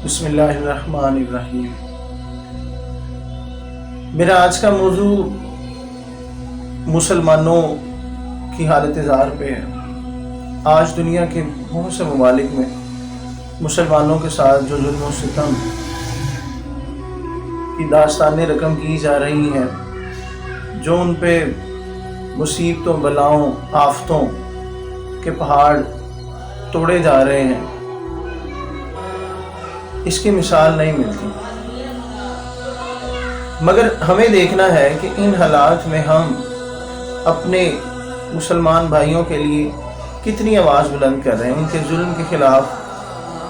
بسم اللہ الرحمن الرحیم۔ میرا آج کا موضوع مسلمانوں کی حالت زار پہ ہے۔ آج دنیا کے بہت سے ممالک میں مسلمانوں کے ساتھ جو ظلم و ستم کی داستانیں رقم کی جا رہی ہیں، جو ان پہ مصیبتوں، بلاؤں، آفتوں کے پہاڑ توڑے جا رہے ہیں، اس کی مثال نہیں ملتی۔ مگر ہمیں دیکھنا ہے کہ ان حالات میں ہم اپنے مسلمان بھائیوں کے لیے کتنی آواز بلند کر رہے ہیں، ان کے ظلم کے خلاف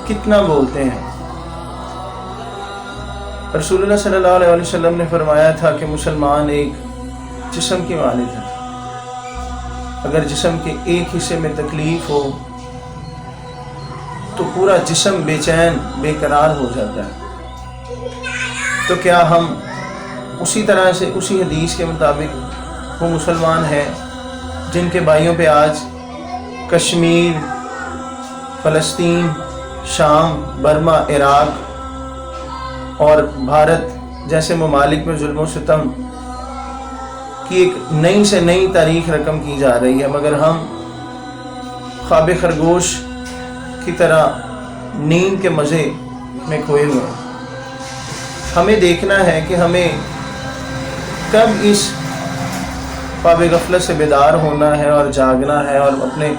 کتنا بولتے ہیں۔ رسول اللہ صلی اللہ علیہ وسلم نے فرمایا تھا کہ مسلمان ایک جسم کی مانند ہے۔ اگر جسم کے ایک حصے میں تکلیف ہو تو پورا جسم بے چین، بے قرار ہو جاتا ہے۔ تو کیا ہم اسی طرح سے، اسی حدیث کے مطابق وہ مسلمان ہیں جن کے بھائیوں پہ آج کشمیر، فلسطین، شام، برما، عراق اور بھارت جیسے ممالک میں ظلم و ستم کی ایک نئی سے نئی تاریخ رقم کی جا رہی ہے، مگر ہم خواب خرگوش کی طرح نیند کے مزے میں کھوئے ہوئے ہیں۔ ہمیں دیکھنا ہے کہ ہمیں کب اس خواب غفلت سے بیدار ہونا ہے اور جاگنا ہے اور اپنے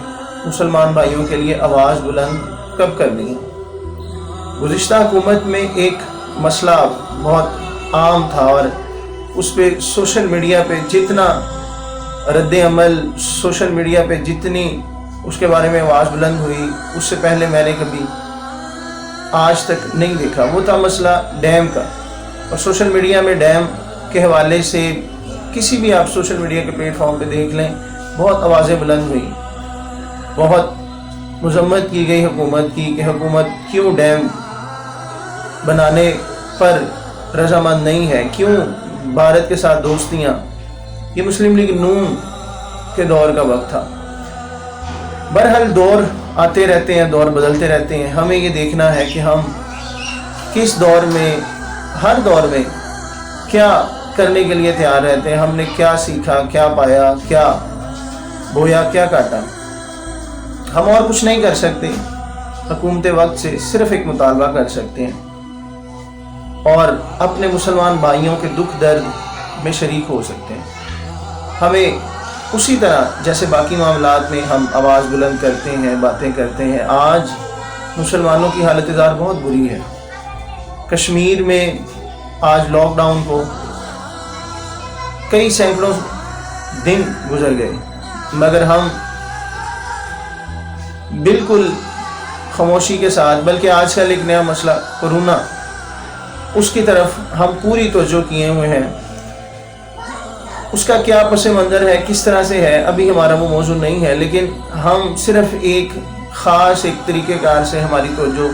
مسلمان بھائیوں کے لیے آواز بلند کب کرنی ہے۔ گزشتہ حکومت میں ایک مسئلہ بہت عام تھا اور اس پہ سوشل میڈیا پہ جتنا رد عمل، سوشل میڈیا پہ جتنی اس کے بارے میں آواز بلند ہوئی، اس سے پہلے میں نے کبھی آج تک نہیں دیکھا۔ وہ تھا مسئلہ ڈیم کا، اور سوشل میڈیا میں ڈیم کے حوالے سے کسی بھی آپ سوشل میڈیا کے پلیٹ فارم پہ دیکھ لیں، بہت آوازیں بلند ہوئی، بہت مذمت کی گئی حکومت کی کہ حکومت کیوں ڈیم بنانے پر رضامند نہیں ہے، کیوں بھارت کے ساتھ دوستیاں۔ یہ مسلم لیگ نون کے دور کا وقت تھا۔ بہرحال دور آتے رہتے ہیں، دور بدلتے رہتے ہیں۔ ہمیں یہ دیکھنا ہے کہ ہم کس دور میں، ہر دور میں کیا کرنے کے لیے تیار رہتے ہیں۔ ہم نے کیا سیکھا، کیا پایا، کیا بویا، کیا کاٹا۔ ہم اور کچھ نہیں کر سکتے، حکومت وقت سے صرف ایک مطالبہ کر سکتے ہیں اور اپنے مسلمان بھائیوں کے دکھ درد میں شریک ہو سکتے ہیں۔ ہمیں اسی طرح جیسے باقی معاملات میں ہم آواز بلند کرتے ہیں، باتیں کرتے ہیں، آج مسلمانوں کی حالت زار بہت بری ہے۔ کشمیر میں آج لاک ڈاؤن کو کئی سینکڑوں دن گزر گئے، مگر ہم بالکل خاموشی کے ساتھ، بلکہ آج کل ایک نیا مسئلہ کورونا، اس کی طرف ہم پوری توجہ کیے ہوئے ہیں۔ اس کا کیا پس منظر ہے، کس طرح سے ہے، ابھی ہمارا وہ موضوع نہیں ہے، لیکن ہم صرف ایک خاص ایک طریقہ کار سے ہماری توجہ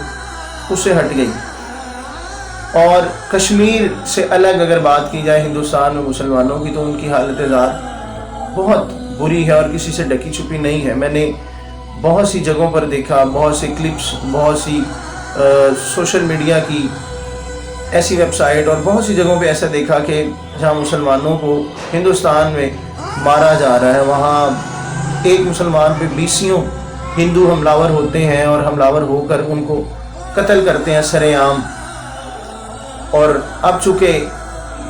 اس سے ہٹ گئی۔ اور کشمیر سے الگ اگر بات کی جائے ہندوستان میں مسلمانوں کی، تو ان کی حالت زار بہت بری ہے اور کسی سے ڈکی چھپی نہیں ہے۔ میں نے بہت سی جگہوں پر دیکھا، بہت سی کلپس، بہت سی سوشل میڈیا کی ایسی ویب سائٹ اور بہت سی جگہوں پہ ایسا دیکھا کہ جہاں مسلمانوں کو ہندوستان میں مارا جا رہا ہے، وہاں ایک مسلمان پہ 20 ہندو حملہ ہوتے ہیں اور حملہ ہو کر ان کو قتل کرتے ہیں سر عام۔ اور اب چونکہ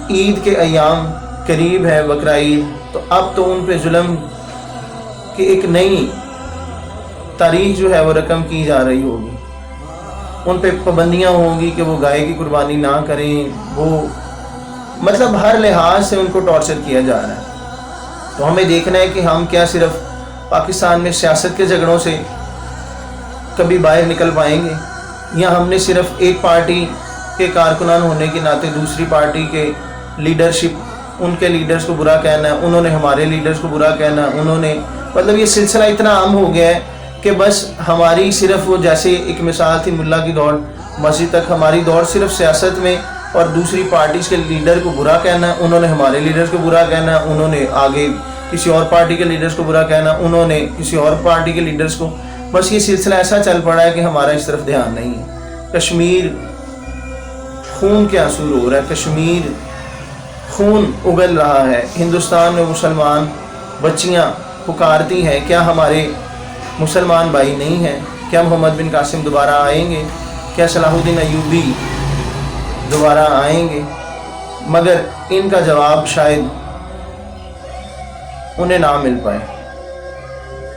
عید کے ایام قریب ہے، بقرہ عید، تو اب تو ان پہ ظلم کی ایک نئی تاریخ جو ہے وہ رقم کی جا رہی ہوگی۔ ان پہ پابندیاں ہوں گی کہ وہ گائے کی قربانی نہ کریں، وہ مطلب ہر لحاظ سے ان کو ٹارچر کیا جا رہا ہے۔ تو ہمیں دیکھنا ہے کہ ہم کیا صرف پاکستان میں سیاست کے جھگڑوں سے کبھی باہر نکل پائیں گے، یا ہم نے صرف ایک پارٹی کے کارکنان ہونے کے ناطے دوسری پارٹی کے لیڈرشپ، ان کے لیڈرز کو برا کہنا ہے، انہوں نے ہمارے لیڈرز کو برا کہنا ہے، انہوں نے مطلب یہ سلسلہ اتنا عام ہو گیا ہے کہ بس ہماری صرف وہ جیسے ایک مثال تھی ملا کی دوڑ مسجد تک، ہماری دوڑ صرف سیاست میں اور دوسری پارٹیز کے لیڈر کو برا کہنا ہے، انہوں نے ہمارے لیڈرز کو برا کہنا ہے، انہوں نے آگے کسی اور پارٹی کے لیڈرز کو برا کہنا، انہوں نے کسی اور پارٹی کے لیڈرز کو، بس یہ سلسلہ ایسا چل پڑا ہے کہ ہمارا اس طرف دھیان نہیں ہے۔ کشمیر خون کے آنسو رو رہا ہے، کشمیر خون اگل رہا ہے، ہندوستان میں مسلمان بچیاں پکارتی ہیں کیا ہمارے مسلمان بھائی نہیں ہیں؟ کیا محمد بن قاسم دوبارہ آئیں گے؟ کیا صلاح الدین ایوبی دوبارہ آئیں گے؟ مگر ان کا جواب شاید انہیں نہ مل پائے۔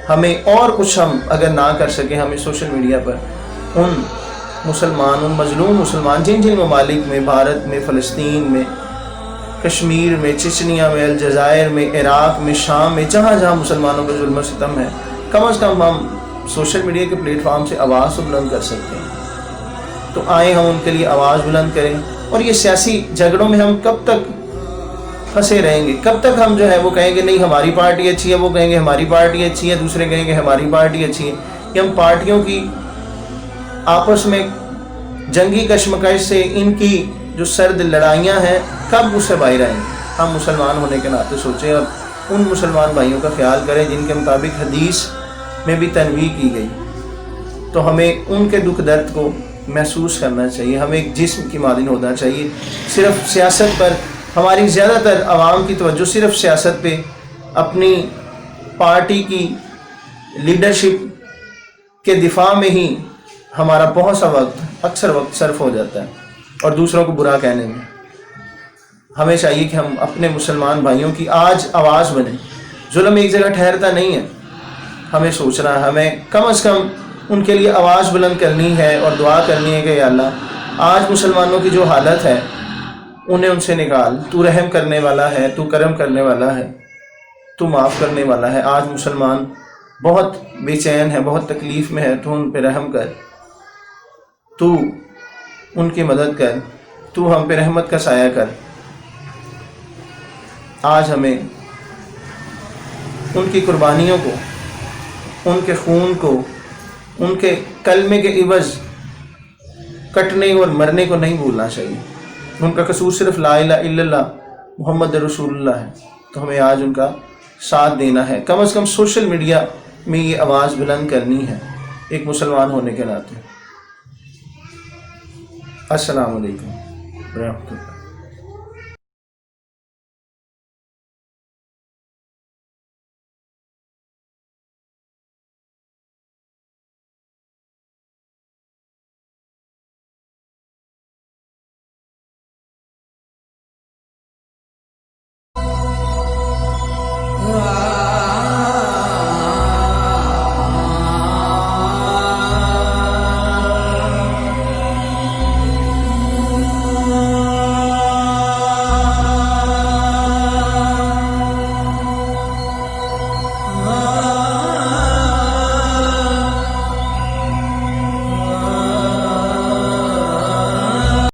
ہمیں اور کچھ ہم اگر نہ کر سکیں، ہمیں سوشل میڈیا پر ان مسلمان، ان مظلوم مسلمان جن جن ممالک میں، بھارت میں، فلسطین میں، کشمیر میں، چچنیا میں، الجزائر میں، عراق میں، شام میں، جہاں جہاں مسلمانوں پر ظلم و ستم ہے، کم از کم ہم سوشل میڈیا کے پلیٹ فارم سے آواز تو بلند کر سکتے ہیں۔ تو آئیں ہم ان کے لیے آواز بلند کریں، اور یہ سیاسی جھگڑوں میں ہم کب تک پھنسے رہیں گے؟ کب تک ہم جو ہے وہ کہیں گے نہیں ہماری پارٹی اچھی ہے، وہ کہیں گے ہماری پارٹی اچھی ہے، دوسرے کہیں گے ہماری پارٹی اچھی ہے؟ کہ ہم پارٹیوں کی آپس میں جنگی کشمکش سے، ان کی جو سرد لڑائیاں ہیں، کب اس سے باہر آئیں گے؟ ہم مسلمان ہونے کے ناطے سوچیں اور ان مسلمان بھائیوں کا خیال کریں جن کے مطابق حدیث میں بھی تنبیہ کی گئی۔ تو ہمیں ان کے دکھ درد کو محسوس کرنا چاہیے، ہمیں ایک جسم کی مانند ہونا چاہیے۔ صرف سیاست پر ہماری زیادہ تر عوام کی توجہ صرف سیاست پہ، اپنی پارٹی کی لیڈرشپ کے دفاع میں ہی ہمارا بہت سا وقت، اکثر وقت صرف ہو جاتا ہے، اور دوسروں کو برا کہنے میں۔ ہمیں چاہیے کہ ہم اپنے مسلمان بھائیوں کی آج آواز بنیں۔ ظلم ایک جگہ ٹھہرتا نہیں ہے، ہمیں سوچنا ہے، ہمیں کم از کم ان کے لیے آواز بلند کرنی ہے اور دعا کرنی ہے کہ یا اللہ آج مسلمانوں کی جو حالت ہے انہیں ان سے نکال، تو رحم کرنے والا ہے، تو کرم کرنے والا ہے، تو معاف کرنے والا ہے۔ آج مسلمان بہت بے چین ہے، بہت تکلیف میں ہے، تو ان پہ رحم کر، تو ان کی مدد کر، تو ہم پہ رحمت کا سایہ کر۔ آج ہمیں ان کی قربانیوں کو، ان کے خون کو، ان کے کلمے کے عوض کٹنے اور مرنے کو نہیں بھولنا چاہیے۔ ان کا قصور صرف لا الہ الا اللہ محمد رسول اللہ ہے، تو ہمیں آج ان کا ساتھ دینا ہے، کم از کم سوشل میڈیا میں یہ آواز بلند کرنی ہے ایک مسلمان ہونے کے ناطے۔ السلام علیکم ورحمۃ اللہ۔